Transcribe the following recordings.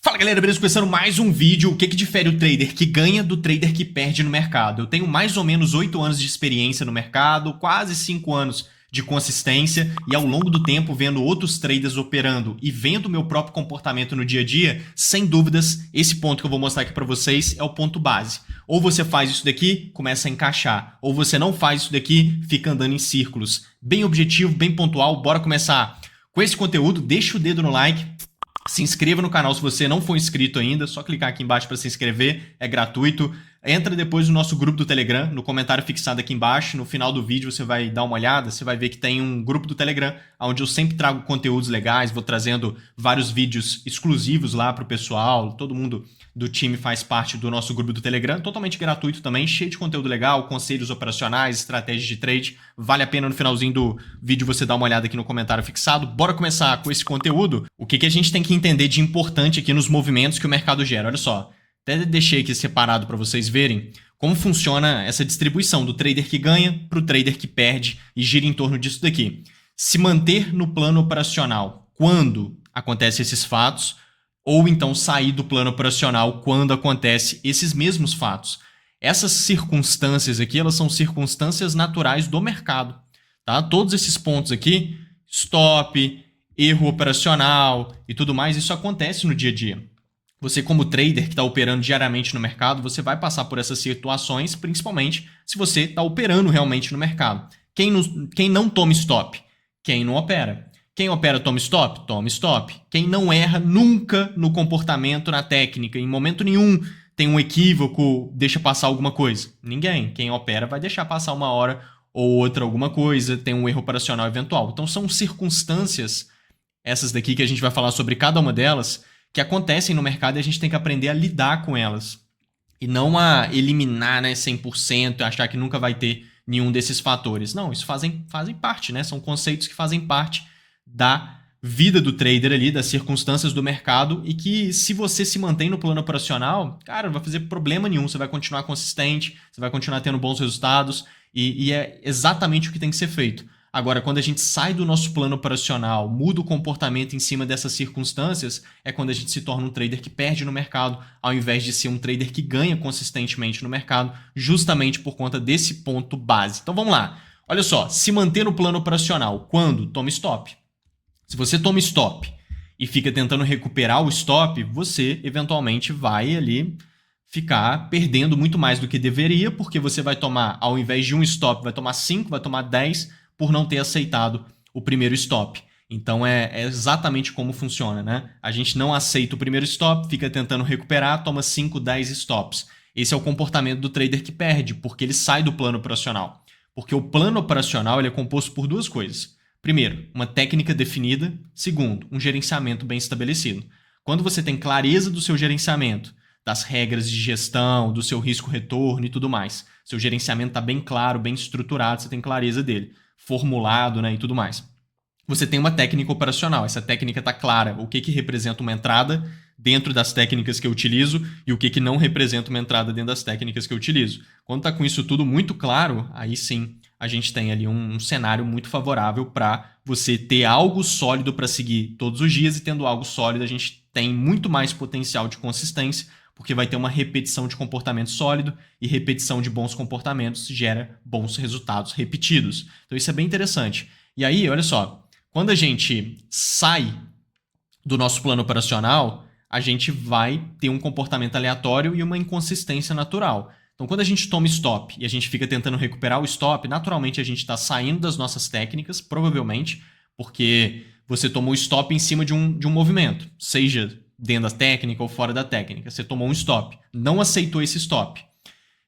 Fala galera, beleza? Começando mais um vídeo. O que difere o trader que ganha do trader que perde no mercado? Eu tenho mais ou menos 8 anos de experiência no mercado, quase 5 anos de consistência e ao longo do tempo vendo outros traders operando e vendo o meu próprio comportamento no dia a dia, sem dúvidas, esse ponto que eu vou mostrar aqui para vocês é o ponto base. Ou você faz isso daqui, começa a encaixar. Ou você não faz isso daqui, fica andando em círculos. Bem objetivo, bem pontual. Bora começar com esse conteúdo. Deixa o dedo no like. Se inscreva no canal se você não for inscrito ainda, só clicar aqui embaixo para se inscrever, é gratuito. Entra depois no nosso grupo do Telegram, no comentário fixado aqui embaixo, no final do vídeo você vai dar uma olhada, você vai ver que tem um grupo do Telegram, onde eu sempre trago conteúdos legais, vou trazendo vários vídeos exclusivos lá para o pessoal, todo mundo do time faz parte do nosso grupo do Telegram, totalmente gratuito também, cheio de conteúdo legal, conselhos operacionais, estratégias de trade, vale a pena no finalzinho do vídeo você dar uma olhada aqui no comentário fixado. Bora começar com esse conteúdo. O que a gente tem que entender de importante aqui nos movimentos que o mercado gera? Olha só, até deixei aqui separado para vocês verem como funciona essa distribuição do trader que ganha para o trader que perde e gira em torno disso daqui. Se manter no plano operacional quando acontecem esses fatos, ou então sair do plano operacional quando acontecem esses mesmos fatos. Essas circunstâncias aqui, elas são circunstâncias naturais do mercado. Tá? Todos esses pontos aqui, stop, erro operacional e tudo mais, isso acontece no dia a dia. Você como trader que está operando diariamente no mercado, você vai passar por essas situações, principalmente se você está operando realmente no mercado. Quem não toma stop? Quem não opera. Quem opera toma stop? Toma stop. Quem não erra nunca no comportamento, na técnica, em momento nenhum tem um equívoco, deixa passar alguma coisa. Ninguém. Quem opera vai deixar passar uma hora ou outra alguma coisa, tem um erro operacional eventual. Então são circunstâncias, essas daqui que a gente vai falar sobre cada uma delas, que acontecem no mercado e a gente tem que aprender a lidar com elas. E não a eliminar 100% e achar que nunca vai ter nenhum desses fatores. Não, isso fazem parte, né? São conceitos que fazem parte da vida do trader ali, das circunstâncias do mercado e que se você se mantém no plano operacional, cara, não vai fazer problema nenhum, você vai continuar consistente, você vai continuar tendo bons resultados e é exatamente o que tem que ser feito. Agora, quando a gente sai do nosso plano operacional, muda o comportamento em cima dessas circunstâncias, é quando a gente se torna um trader que perde no mercado, ao invés de ser um trader que ganha consistentemente no mercado, justamente por conta desse ponto base. Então vamos lá. Olha só, se manter no plano operacional, quando? Toma stop. Se você toma stop e fica tentando recuperar o stop, você eventualmente vai ali ficar perdendo muito mais do que deveria, porque você vai tomar, ao invés de um stop, vai tomar 5, vai tomar 10 por não ter aceitado o primeiro stop. Então é exatamente como funciona, né? A gente não aceita o primeiro stop, fica tentando recuperar, toma 5, 10 stops. Esse é o comportamento do trader que perde, porque ele sai do plano operacional. Porque o plano operacional ele é composto por duas coisas. Primeiro, uma técnica definida. Segundo, um gerenciamento bem estabelecido. Quando você tem clareza do seu gerenciamento, das regras de gestão, do seu risco-retorno e tudo mais, seu gerenciamento está bem claro, bem estruturado, você tem clareza dele, formulado, né, e tudo mais. Você tem uma técnica operacional, essa técnica está clara, o que representa uma entrada dentro das técnicas que eu utilizo e o que não representa uma entrada dentro das técnicas que eu utilizo. Quando está com isso tudo muito claro, aí sim a gente tem ali um cenário muito favorável para você ter algo sólido para seguir todos os dias e tendo algo sólido a gente tem muito mais potencial de consistência porque vai ter uma repetição de comportamento sólido e repetição de bons comportamentos gera bons resultados repetidos. Então isso é bem interessante. E aí, olha só, quando a gente sai do nosso plano operacional, a gente vai ter um comportamento aleatório e uma inconsistência natural. Então, quando a gente toma stop e a gente fica tentando recuperar o stop, naturalmente a gente está saindo das nossas técnicas, provavelmente, porque você tomou stop em cima de um movimento, seja dentro da técnica ou fora da técnica. Você tomou um stop, não aceitou esse stop.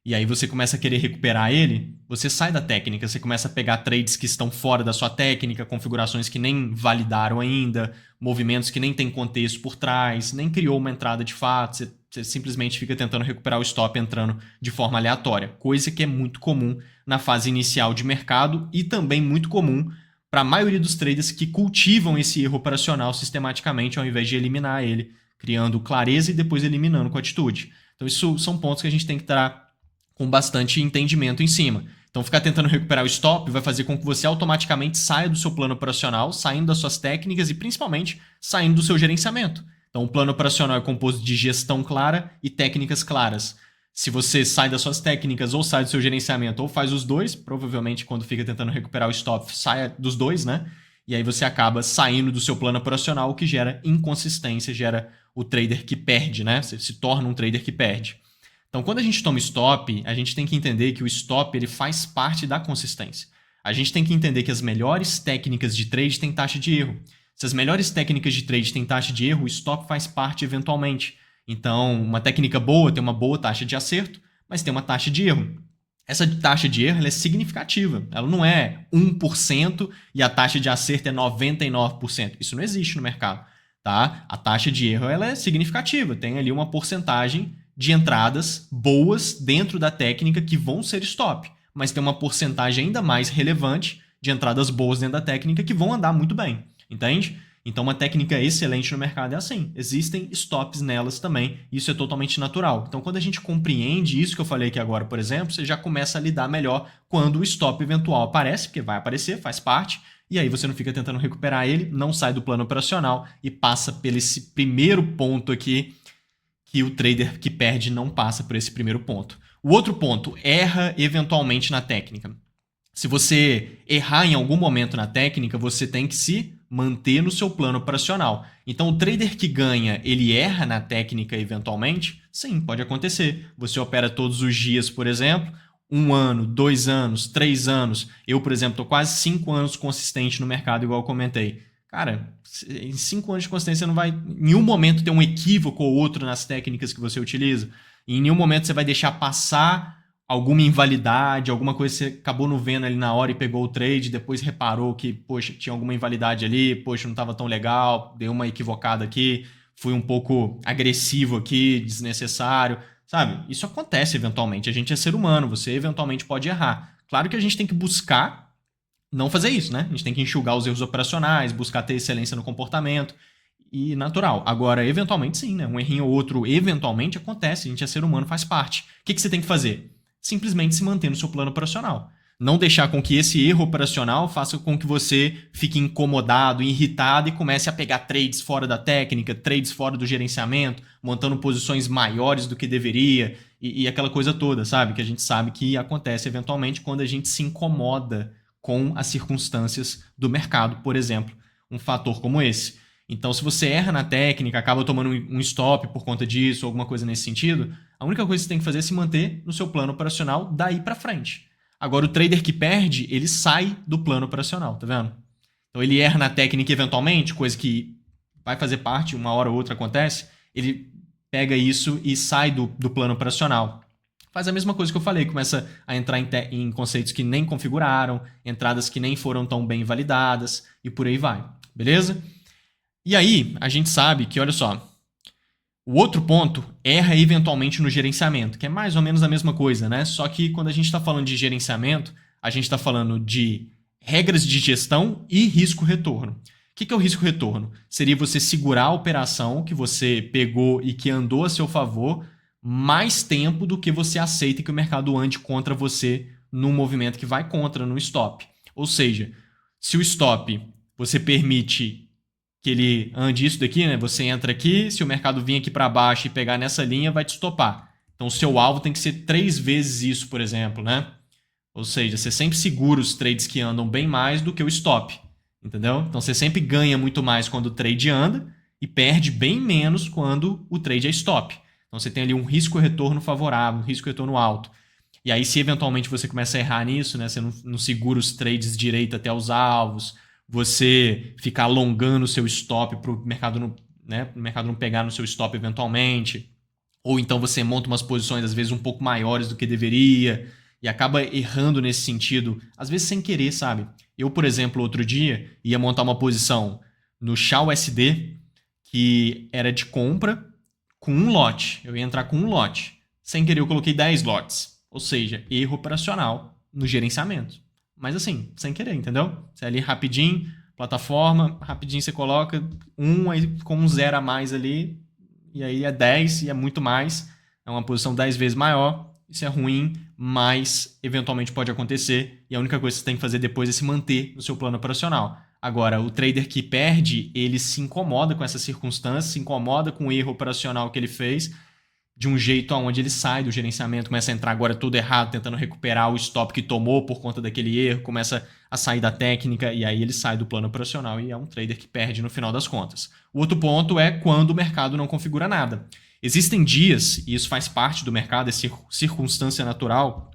E aí você começa a querer recuperar ele, você sai da técnica, você começa a pegar trades que estão fora da sua técnica, configurações que nem validaram ainda, movimentos que nem tem contexto por trás, nem criou uma entrada de fato, você simplesmente fica tentando recuperar o stop entrando de forma aleatória, coisa que é muito comum na fase inicial de mercado e também muito comum para a maioria dos traders que cultivam esse erro operacional sistematicamente ao invés de eliminar ele, criando clareza e depois eliminando com atitude. Então isso são pontos que a gente tem que estar com bastante entendimento em cima. Então ficar tentando recuperar o stop vai fazer com que você automaticamente saia do seu plano operacional, saindo das suas técnicas e principalmente saindo do seu gerenciamento. Então, o plano operacional é composto de gestão clara e técnicas claras. Se você sai das suas técnicas ou sai do seu gerenciamento ou faz os dois, provavelmente quando fica tentando recuperar o stop, saia dos dois, né? E aí você acaba saindo do seu plano operacional, o que gera inconsistência, gera o trader que perde, né? Você se torna um trader que perde. Então, quando a gente toma stop, a gente tem que entender que o stop ele faz parte da consistência. A gente tem que entender que as melhores técnicas de trade têm taxa de erro. Se as melhores técnicas de trade têm taxa de erro, o stop faz parte eventualmente. Então, uma técnica boa tem uma boa taxa de acerto, mas tem uma taxa de erro. Essa taxa de erro ela é significativa. Ela não é 1% e a taxa de acerto é 99%. Isso não existe no mercado. Tá? A taxa de erro ela é significativa. Tem ali uma porcentagem de entradas boas dentro da técnica que vão ser stop. Mas tem uma porcentagem ainda mais relevante de entradas boas dentro da técnica que vão andar muito bem. Entende? Então, uma técnica excelente no mercado é assim. Existem stops nelas também. Isso é totalmente natural. Então, quando a gente compreende isso que eu falei aqui agora, por exemplo, você já começa a lidar melhor quando o stop eventual aparece, porque vai aparecer, faz parte, e aí você não fica tentando recuperar ele, não sai do plano operacional e passa pelo esse primeiro ponto aqui, que o trader que perde não passa por esse primeiro ponto. O outro ponto, erra eventualmente na técnica. Se você errar em algum momento na técnica, você tem que se manter no seu plano operacional. Então, o trader que ganha, ele erra na técnica eventualmente? Sim, pode acontecer. Você opera todos os dias, por exemplo, 1 ano, 2 anos, 3 anos. Eu, por exemplo, estou quase 5 anos consistente no mercado, igual eu comentei. Cara, em 5 anos de consistência, você não vai em nenhum momento ter um equívoco ou outro nas técnicas que você utiliza. E em nenhum momento você vai deixar passar alguma invalidade, alguma coisa que você acabou não vendo ali na hora e pegou o trade, depois reparou que, poxa, tinha alguma invalidade ali, poxa, não estava tão legal, deu uma equivocada aqui, fui um pouco agressivo aqui, desnecessário, sabe? Isso acontece eventualmente, a gente é ser humano, você eventualmente pode errar. Claro que a gente tem que buscar não fazer isso, né? A gente tem que enxugar os erros operacionais, buscar ter excelência no comportamento, e natural. Agora, eventualmente sim, né? Um errinho ou outro eventualmente acontece, a gente é ser humano, faz parte. O que você tem que fazer? Simplesmente se manter no seu plano operacional. Não deixar com que esse erro operacional faça com que você fique incomodado, irritado e comece a pegar trades fora da técnica, trades fora do gerenciamento, montando posições maiores do que deveria e aquela coisa toda, sabe? Que a gente sabe que acontece eventualmente quando a gente se incomoda com as circunstâncias do mercado, por exemplo, um fator como esse. Então, se você erra na técnica, acaba tomando um stop por conta disso, ou alguma coisa nesse sentido, a única coisa que você tem que fazer é se manter no seu plano operacional daí para frente. Agora, o trader que perde, ele sai do plano operacional, tá vendo? Então, ele erra na técnica eventualmente, coisa que vai fazer parte, uma hora ou outra acontece, ele pega isso e sai do plano operacional. Faz a mesma coisa que eu falei, começa a entrar em conceitos que nem configuraram, entradas que nem foram tão bem validadas, e por aí vai, beleza? E aí, a gente sabe que, olha só, o outro ponto erra eventualmente no gerenciamento, que é mais ou menos a mesma coisa, né? Só que quando a gente está falando de gerenciamento, a gente está falando de regras de gestão e risco-retorno. O que é o risco-retorno? Seria você segurar a operação que você pegou e que andou a seu favor mais tempo do que você aceita que o mercado ande contra você num movimento que vai contra, no stop. Ou seja, se o stop você permite que ele ande isso daqui, né? Você entra aqui, se o mercado vir aqui para baixo e pegar nessa linha, vai te stopar. Então, o seu alvo tem que ser 3 vezes isso, por exemplo, né? Ou seja, você sempre segura os trades que andam bem mais do que o stop, entendeu? Então, você sempre ganha muito mais quando o trade anda e perde bem menos quando o trade é stop. Então, você tem ali um risco-retorno favorável, um risco-retorno alto. E aí, se eventualmente você começa a errar nisso, né? Você não segura os trades direito até os alvos, você ficar alongando o seu stop para o mercado não pegar no seu stop eventualmente, ou então você monta umas posições às vezes um pouco maiores do que deveria e acaba errando nesse sentido, às vezes sem querer, sabe? Eu, por exemplo, outro dia ia montar uma posição no XAUSD que era de compra com um lote. Eu ia entrar com um lote. Sem querer eu coloquei 10 lotes, ou seja, erro operacional no gerenciamento. Mas assim, sem querer, entendeu? Você ali rapidinho, plataforma, rapidinho você coloca aí com um 0 a mais ali, e aí é 10 e é muito mais. É uma posição 10 vezes maior. Isso é ruim, mas eventualmente pode acontecer. E a única coisa que você tem que fazer depois é se manter no seu plano operacional. Agora, o trader que perde, ele se incomoda com essa circunstância, se incomoda com o erro operacional que ele fez, de um jeito onde ele sai do gerenciamento, começa a entrar agora tudo errado, tentando recuperar o stop que tomou por conta daquele erro, começa a sair da técnica e aí ele sai do plano operacional e é um trader que perde no final das contas. O outro ponto é quando o mercado não configura nada. Existem dias, e isso faz parte do mercado, é circunstância natural,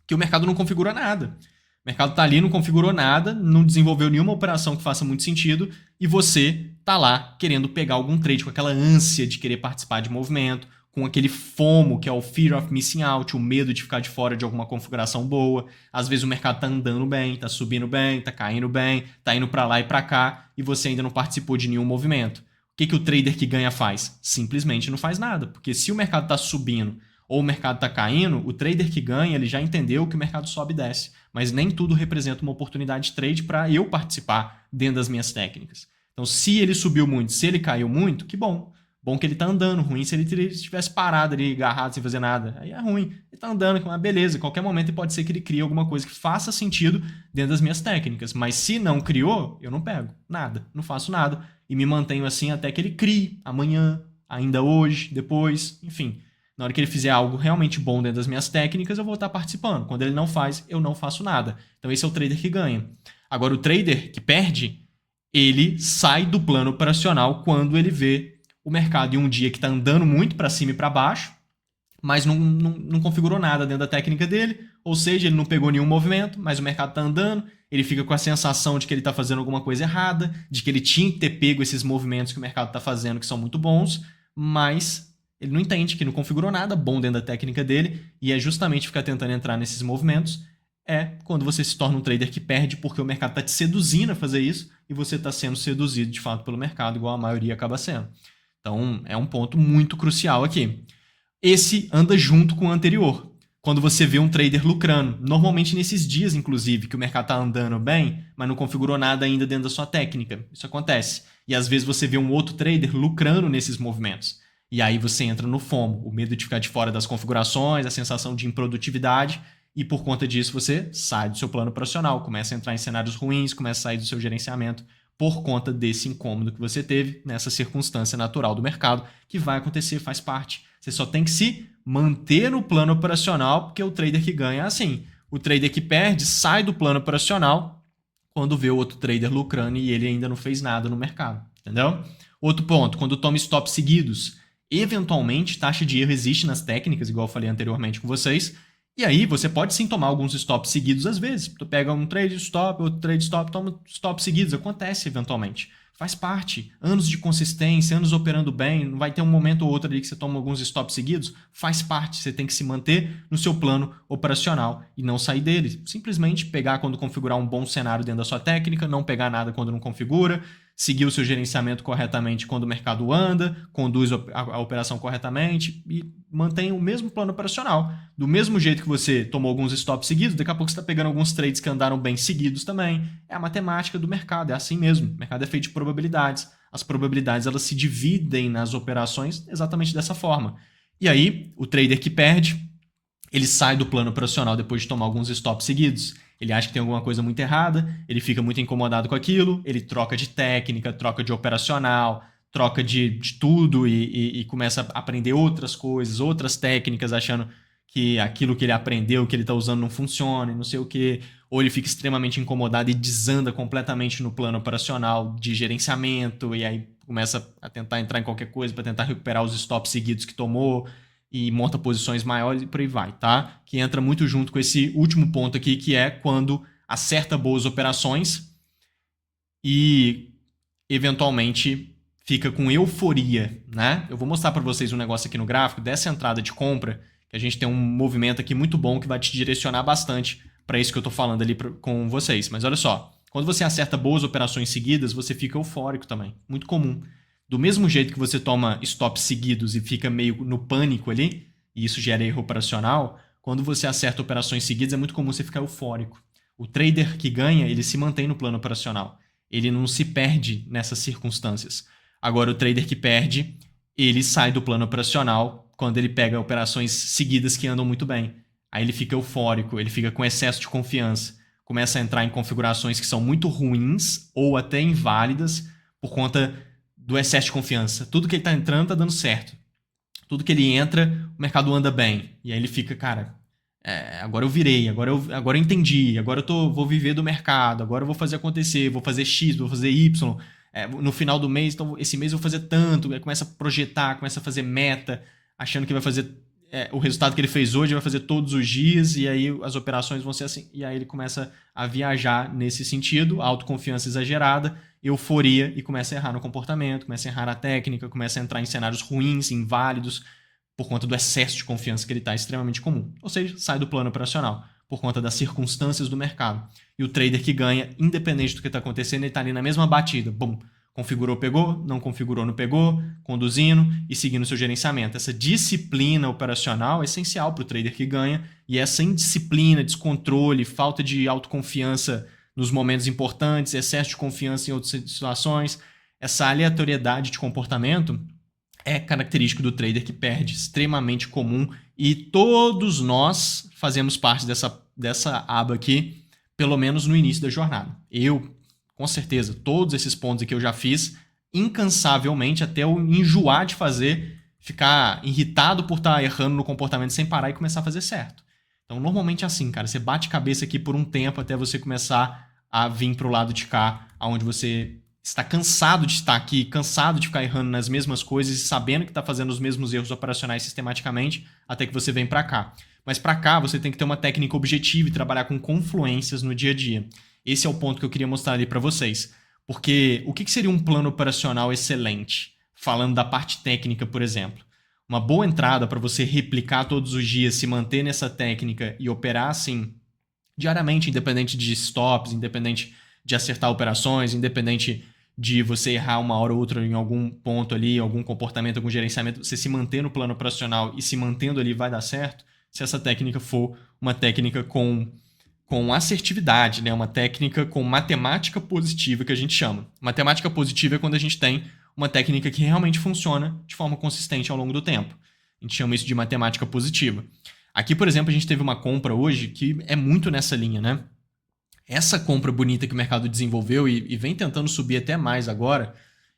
que o mercado não configura nada. O mercado está ali, não configurou nada, não desenvolveu nenhuma operação que faça muito sentido e você está lá querendo pegar algum trade com aquela ânsia de querer participar de movimento, com aquele FOMO, que é o Fear of Missing Out, o medo de ficar de fora de alguma configuração boa. Às vezes o mercado está andando bem, está subindo bem, está caindo bem, está indo para lá e para cá e você ainda não participou de nenhum movimento. O que o trader que ganha faz? Simplesmente não faz nada, porque se o mercado está subindo ou o mercado está caindo, o trader que ganha ele já entendeu que o mercado sobe e desce, mas nem tudo representa uma oportunidade de trade para eu participar dentro das minhas técnicas. Então, se ele subiu muito, se ele caiu muito, que bom. Bom que ele tá andando, ruim se ele estivesse parado ali, agarrado, sem fazer nada. Aí é ruim. Ele tá andando, mas beleza, em qualquer momento pode ser que ele crie alguma coisa que faça sentido dentro das minhas técnicas. Mas se não criou, eu não pego nada, não faço nada. E me mantenho assim até que ele crie, amanhã, ainda hoje, depois, enfim. Na hora que ele fizer algo realmente bom dentro das minhas técnicas, eu vou estar participando. Quando ele não faz, eu não faço nada. Então esse é o trader que ganha. Agora o trader que perde, ele sai do plano operacional quando ele vê o mercado em um dia que está andando muito para cima e para baixo, mas não configurou nada dentro da técnica dele, ou seja, ele não pegou nenhum movimento, mas o mercado está andando, ele fica com a sensação de que ele está fazendo alguma coisa errada, de que ele tinha que ter pego esses movimentos que o mercado está fazendo, que são muito bons, mas ele não entende que não configurou nada bom dentro da técnica dele, e é justamente ficar tentando entrar nesses movimentos, é quando você se torna um trader que perde porque o mercado está te seduzindo a fazer isso, e você está sendo seduzido de fato pelo mercado, igual a maioria acaba sendo. Então, é um ponto muito crucial aqui. Esse anda junto com o anterior. Quando você vê um trader lucrando, normalmente nesses dias, inclusive, que o mercado está andando bem, mas não configurou nada ainda dentro da sua técnica. Isso acontece. E às vezes você vê um outro trader lucrando nesses movimentos. E aí você entra no FOMO, o medo de ficar de fora das configurações, a sensação de improdutividade, e por conta disso você sai do seu plano operacional, começa a entrar em cenários ruins, começa a sair do seu gerenciamento, por conta desse incômodo que você teve nessa circunstância natural do mercado, que vai acontecer, faz parte. Você só tem que se manter no plano operacional, porque o trader que ganha é assim. O trader que perde sai do plano operacional quando vê o outro trader lucrando e ele ainda não fez nada no mercado, entendeu? Outro ponto, quando toma stops seguidos, eventualmente taxa de erro existe nas técnicas, igual eu falei anteriormente com vocês, e aí você pode sim tomar alguns stops seguidos às vezes. Tu pega um trade stop, outro trade stop, toma stops seguidos. Acontece eventualmente. Faz parte. Anos de consistência, anos operando bem. Não vai ter um momento ou outro ali que você toma alguns stops seguidos. Faz parte. Você tem que se manter no seu plano operacional e não sair dele. Simplesmente pegar quando configurar um bom cenário dentro da sua técnica, não pegar nada quando não configura, seguir o seu gerenciamento corretamente quando o mercado anda, conduz a operação corretamente e mantém o mesmo plano operacional. Do mesmo jeito que você tomou alguns stops seguidos, daqui a pouco você está pegando alguns trades que andaram bem seguidos também. É a matemática do mercado, é assim mesmo. O mercado é feito de probabilidades. As probabilidades elas se dividem nas operações exatamente dessa forma. E aí, o trader que perde, ele sai do plano operacional depois de tomar alguns stops seguidos. Ele acha que tem alguma coisa muito errada, ele fica muito incomodado com aquilo, ele troca de técnica, troca de operacional, troca de tudo e começa a aprender outras coisas, outras técnicas, achando que aquilo que ele aprendeu, que ele está usando não funciona e não sei o quê. Ou ele fica extremamente incomodado e desanda completamente no plano operacional de gerenciamento e aí começa a tentar entrar em qualquer coisa para tentar recuperar os stops seguidos que tomou e monta posições maiores e por aí vai, tá? Que entra muito junto com esse último ponto aqui, que é quando acerta boas operações e eventualmente fica com euforia, né? Eu vou mostrar para vocês um negócio aqui no gráfico dessa entrada de compra, que a gente tem um movimento aqui muito bom que vai te direcionar bastante para isso que eu tô falando ali com vocês. Mas olha só, quando você acerta boas operações seguidas, você fica eufórico também, muito comum. Do mesmo jeito que você toma stops seguidos e fica meio no pânico ali, e isso gera erro operacional, quando você acerta operações seguidas é muito comum você ficar eufórico. O trader que ganha, ele se mantém no plano operacional. Ele não se perde nessas circunstâncias. Agora, o trader que perde, ele sai do plano operacional quando ele pega operações seguidas que andam muito bem. Aí ele fica eufórico, ele fica com excesso de confiança, começa a entrar em configurações que são muito ruins ou até inválidas por conta do excesso de confiança. Tudo que ele está entrando está dando certo. Tudo que ele entra, o mercado anda bem. E aí ele fica, cara, agora eu virei, agora eu entendi, agora vou viver do mercado, agora eu vou fazer acontecer, vou fazer X, vou fazer Y. No final do mês, então esse mês eu vou fazer tanto. Aí começa a projetar, começa a fazer meta, achando que vai fazer o resultado que ele fez hoje, vai fazer todos os dias, e aí as operações vão ser assim. E aí ele começa a viajar nesse sentido, autoconfiança exagerada, euforia, e começa a errar no comportamento, começa a errar na técnica, começa a entrar em cenários ruins, inválidos, por conta do excesso de confiança que ele está, extremamente comum. Ou seja, sai do plano operacional, por conta das circunstâncias do mercado. E o trader que ganha, independente do que está acontecendo, ele está ali na mesma batida. Bum, configurou, pegou, não configurou, não pegou, conduzindo e seguindo seu gerenciamento. Essa disciplina operacional é essencial para o trader que ganha, e essa indisciplina, descontrole, falta de autoconfiança nos momentos importantes, excesso de confiança em outras situações, essa aleatoriedade de comportamento é característico do trader que perde, extremamente comum, e todos nós fazemos parte dessa aba aqui, pelo menos no início da jornada. Eu, com certeza, todos esses pontos aqui eu já fiz incansavelmente, até eu enjoar de fazer, ficar irritado por estar errando no comportamento sem parar e começar a fazer certo. Então, normalmente é assim, cara, você bate cabeça aqui por um tempo até você começar a vir para o lado de cá, onde você está cansado de estar aqui, cansado de ficar errando nas mesmas coisas e sabendo que está fazendo os mesmos erros operacionais sistematicamente, até que você vem para cá. Mas para cá você tem que ter uma técnica objetiva e trabalhar com confluências no dia a dia. Esse é o ponto que eu queria mostrar ali para vocês. Porque o que seria um plano operacional excelente? Falando da parte técnica, por exemplo. Uma boa entrada para você replicar todos os dias, se manter nessa técnica e operar assim diariamente, independente de stops, independente de acertar operações, independente de você errar uma hora ou outra em algum ponto ali, algum comportamento, algum gerenciamento, você se manter no plano operacional e se mantendo ali vai dar certo, se essa técnica for uma técnica com assertividade, né? Uma técnica com matemática positiva, que a gente chama. Matemática positiva é quando a gente tem uma técnica que realmente funciona de forma consistente ao longo do tempo. A gente chama isso de matemática positiva. Aqui, por exemplo, a gente teve uma compra hoje que é muito nessa linha, né? Essa compra bonita que o mercado desenvolveu e vem tentando subir até mais agora,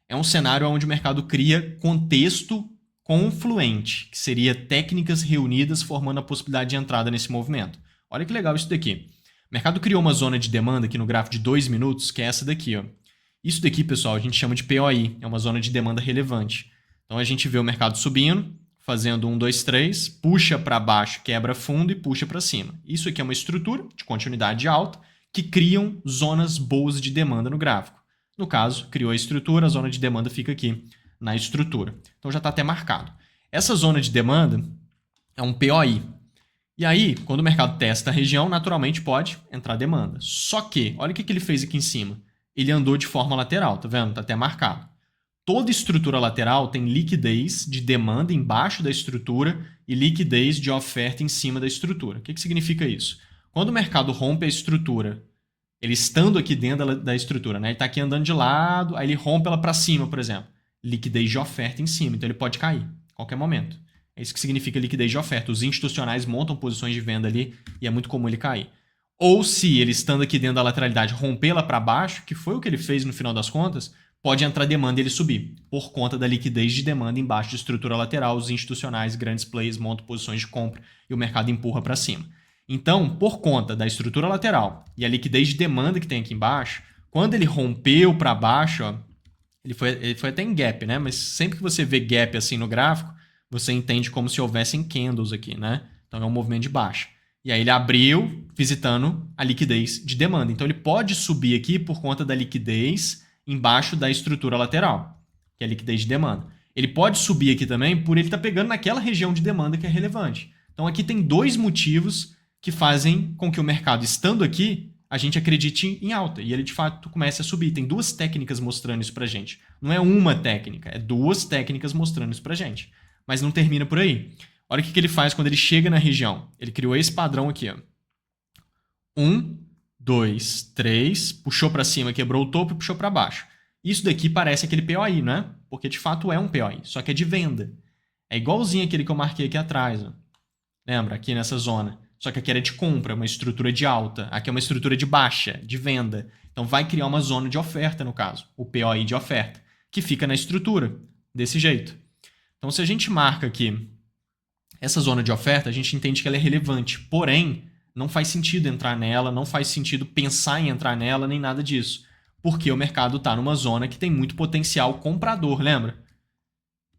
é um cenário onde o mercado cria contexto confluente, que seria técnicas reunidas formando a possibilidade de entrada nesse movimento. Olha que legal isso daqui. O mercado criou uma zona de demanda aqui no gráfico de 2 minutos, que é essa daqui, ó. Isso daqui, pessoal, a gente chama de POI, é uma zona de demanda relevante. Então a gente vê o mercado subindo, fazendo 1, 2, 3, puxa para baixo, quebra fundo e puxa para cima. Isso aqui é uma estrutura de continuidade alta que criam zonas boas de demanda no gráfico. No caso, criou a estrutura, a zona de demanda fica aqui na estrutura. Então já está até marcado. Essa zona de demanda é um POI. E aí, quando o mercado testa a região, naturalmente pode entrar demanda. Só que, olha o que ele fez aqui em cima. Ele andou de forma lateral, tá vendo? Tá até marcado. Toda estrutura lateral tem liquidez de demanda embaixo da estrutura e liquidez de oferta em cima da estrutura. O que significa isso? Quando o mercado rompe a estrutura, ele estando aqui dentro da estrutura, né? Ele está aqui andando de lado, aí ele rompe ela para cima, por exemplo. Liquidez de oferta em cima, então ele pode cair a qualquer momento. É isso que significa liquidez de oferta. Os institucionais montam posições de venda ali e é muito comum ele cair. Ou se ele estando aqui dentro da lateralidade rompê-la para baixo, que foi o que ele fez no final das contas, pode entrar demanda e ele subir, por conta da liquidez de demanda embaixo de estrutura lateral. Os institucionais, grandes players montam posições de compra e o mercado empurra para cima. Então, por conta da estrutura lateral e a liquidez de demanda que tem aqui embaixo, quando ele rompeu para baixo, ó, ele foi até em gap, né? Mas sempre que você vê gap assim no gráfico, você entende como se houvessem candles aqui, né? Então é um movimento de baixa. E aí ele abriu visitando a liquidez de demanda. Então ele pode subir aqui por conta da liquidez embaixo da estrutura lateral, que é a liquidez de demanda. Ele pode subir aqui também por ele estar pegando naquela região de demanda que é relevante. Então aqui tem dois motivos que fazem com que o mercado, estando aqui, a gente acredite em alta. E ele, de fato, comece a subir. Tem duas técnicas mostrando isso pra gente. Não é uma técnica, é duas técnicas mostrando isso pra gente. Mas não termina por aí. Olha o que ele faz quando ele chega na região. Ele criou esse padrão aqui, ó. 1, 2, 3, puxou para cima, quebrou o topo e puxou para baixo. Isso daqui parece aquele POI, né? Porque de fato é um POI, só que é de venda. É igualzinho aquele que eu marquei aqui atrás, ó. Lembra? Aqui nessa zona. Só que aqui era de compra, uma estrutura de alta. Aqui é uma estrutura de baixa, de venda. Então vai criar uma zona de oferta, no caso, o POI de oferta, que fica na estrutura, desse jeito. Então se a gente marca aqui essa zona de oferta, a gente entende que ela é relevante. Porém, não faz sentido entrar nela, não faz sentido pensar em entrar nela, nem nada disso. Porque o mercado está numa zona que tem muito potencial comprador, lembra?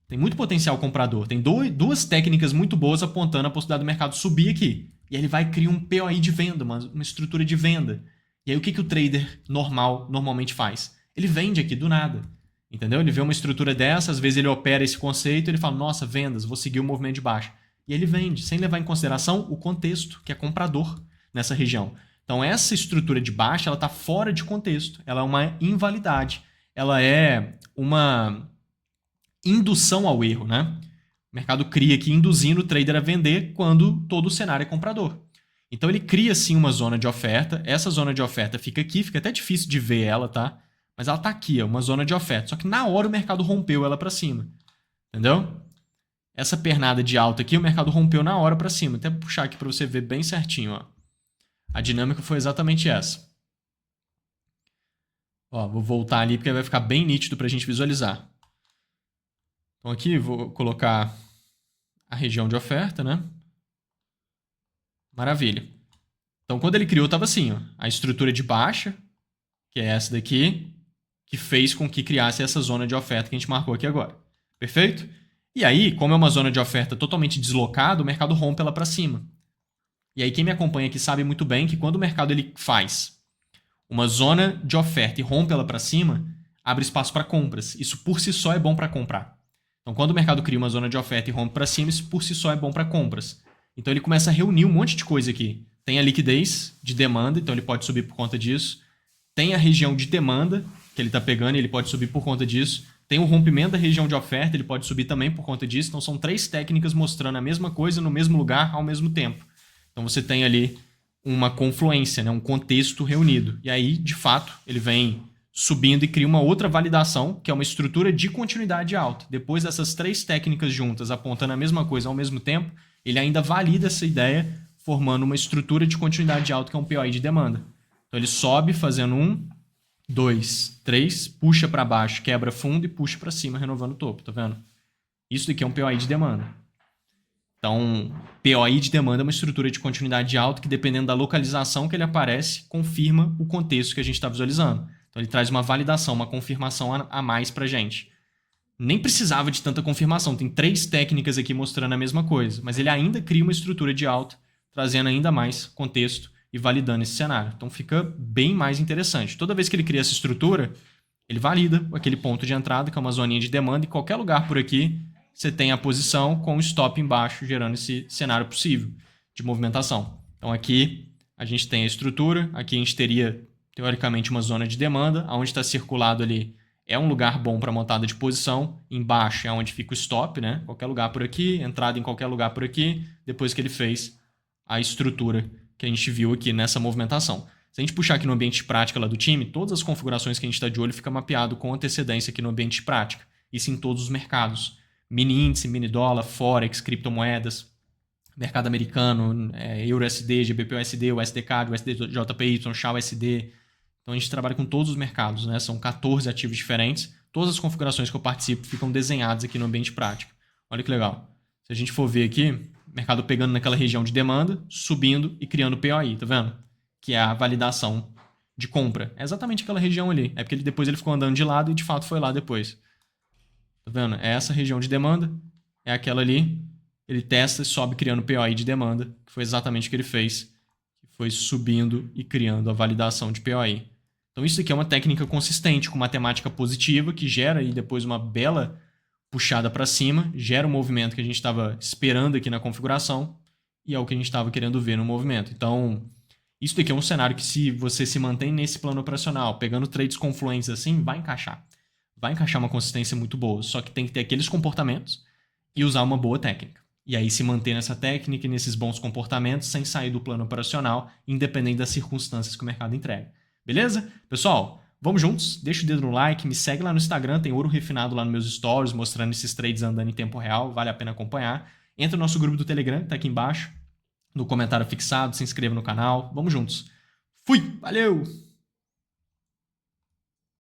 Tem muito potencial comprador. Tem duas técnicas muito boas apontando a possibilidade do mercado subir aqui. E aí ele vai criar um POI de venda, uma estrutura de venda. E aí o que o trader normalmente faz? Ele vende aqui do nada. Entendeu? Ele vê uma estrutura dessa, às vezes ele opera esse conceito e ele fala, nossa, vendas, vou seguir o movimento de baixa. E ele vende, sem levar em consideração o contexto, que é comprador nessa região. Então essa estrutura de baixa, ela está fora de contexto. Ela é uma invalidade. Ela é uma indução ao erro, né? O mercado cria aqui induzindo o trader a vender quando todo o cenário é comprador. Então ele cria sim uma zona de oferta. Essa zona de oferta fica aqui, fica até difícil de ver ela, tá? Mas ela tá aqui, é uma zona de oferta. Só que na hora o mercado rompeu ela para cima. Entendeu? Essa pernada de alta aqui, o mercado rompeu na hora para cima. Até puxar aqui para você ver bem certinho, ó. A dinâmica foi exatamente essa. Ó, vou voltar ali porque vai ficar bem nítido para a gente visualizar. Então aqui vou colocar a região de oferta, né? Maravilha. Então quando ele criou, estava assim, ó, a estrutura de baixa, que é essa daqui, que fez com que criasse essa zona de oferta que a gente marcou aqui agora. Perfeito? E aí, como é uma zona de oferta totalmente deslocada, o mercado rompe ela para cima. E aí quem me acompanha aqui sabe muito bem que quando o mercado ele faz uma zona de oferta e rompe ela para cima, abre espaço para compras. Isso por si só é bom para comprar. Então quando o mercado cria uma zona de oferta e rompe para cima, isso por si só é bom para compras. Então ele começa a reunir um monte de coisa aqui. Tem a liquidez de demanda, então ele pode subir por conta disso. Tem a região de demanda, que ele está pegando e ele pode subir por conta disso. Tem o rompimento da região de oferta, ele pode subir também por conta disso. Então são 3 técnicas mostrando a mesma coisa no mesmo lugar ao mesmo tempo. Então você tem ali uma confluência, né? Um contexto reunido. E aí, de fato, ele vem subindo e cria uma outra validação, que é uma estrutura de continuidade alta. Depois dessas 3 técnicas juntas apontando a mesma coisa ao mesmo tempo, ele ainda valida essa ideia formando uma estrutura de continuidade alta, que é um POI de demanda. Então ele sobe fazendo 1, 2, 3, puxa para baixo, quebra fundo e puxa para cima, renovando o topo, tá vendo? Isso daqui é um POI de demanda. Então, POI de demanda é uma estrutura de continuidade alta que, dependendo da localização que ele aparece, confirma o contexto que a gente está visualizando. Então ele traz uma validação, uma confirmação a mais para a gente. Nem precisava de tanta confirmação, tem 3 técnicas aqui mostrando a mesma coisa, mas ele ainda cria uma estrutura de alta, trazendo ainda mais contexto e validando esse cenário. Então fica bem mais interessante. Toda vez que ele cria essa estrutura, ele valida aquele ponto de entrada, que é uma zoninha de demanda, e qualquer lugar por aqui você tem a posição com o stop embaixo, gerando esse cenário possível de movimentação. Então aqui a gente tem a estrutura, aqui a gente teria teoricamente uma zona de demanda, onde está circulado ali é um lugar bom para montada de posição, embaixo é onde fica o stop, né? Qualquer lugar por aqui, entrada em qualquer lugar por aqui, depois que ele fez a estrutura que a gente viu aqui nessa movimentação. Se a gente puxar aqui no ambiente de prática lá do time, todas as configurações que a gente está de olho fica mapeado com antecedência aqui no ambiente de prática. Isso em todos os mercados. Mini índice, mini dólar, forex, criptomoedas, mercado americano, EURUSD, GBP-USD, USD-CAD, USD-JPY, SHA-USD. Então a gente trabalha com todos os mercados, né? São 14 ativos diferentes. Todas as configurações que eu participo ficam desenhadas aqui no ambiente de prática. Olha que legal. Se a gente for ver aqui, mercado pegando naquela região de demanda, subindo e criando POI, tá vendo? Que é a validação de compra. É exatamente aquela região ali. É porque depois ele ficou andando de lado e de fato foi lá depois. Tá vendo? É essa região de demanda, é aquela ali. Ele testa e sobe criando POI de demanda, que foi exatamente o que ele fez. Que foi subindo e criando a validação de POI. Então isso aqui é uma técnica consistente, com matemática positiva, que gera aí depois uma bela puxada para cima, gera o movimento que a gente estava esperando aqui na configuração e é o que a gente estava querendo ver no movimento. Então, isso daqui é um cenário que, se você se mantém nesse plano operacional, pegando trades confluentes assim, vai encaixar. Vai encaixar uma consistência muito boa, só que tem que ter aqueles comportamentos e usar uma boa técnica. E aí se manter nessa técnica e nesses bons comportamentos sem sair do plano operacional, independente das circunstâncias que o mercado entrega. Beleza? Pessoal, vamos juntos, deixa o dedo no like, me segue lá no Instagram, tem ouro refinado lá nos meus stories, mostrando esses trades andando em tempo real, vale a pena acompanhar. Entra no nosso grupo do Telegram, tá aqui embaixo. no comentário fixado, se inscreva no canal. Vamos juntos. Fui, valeu!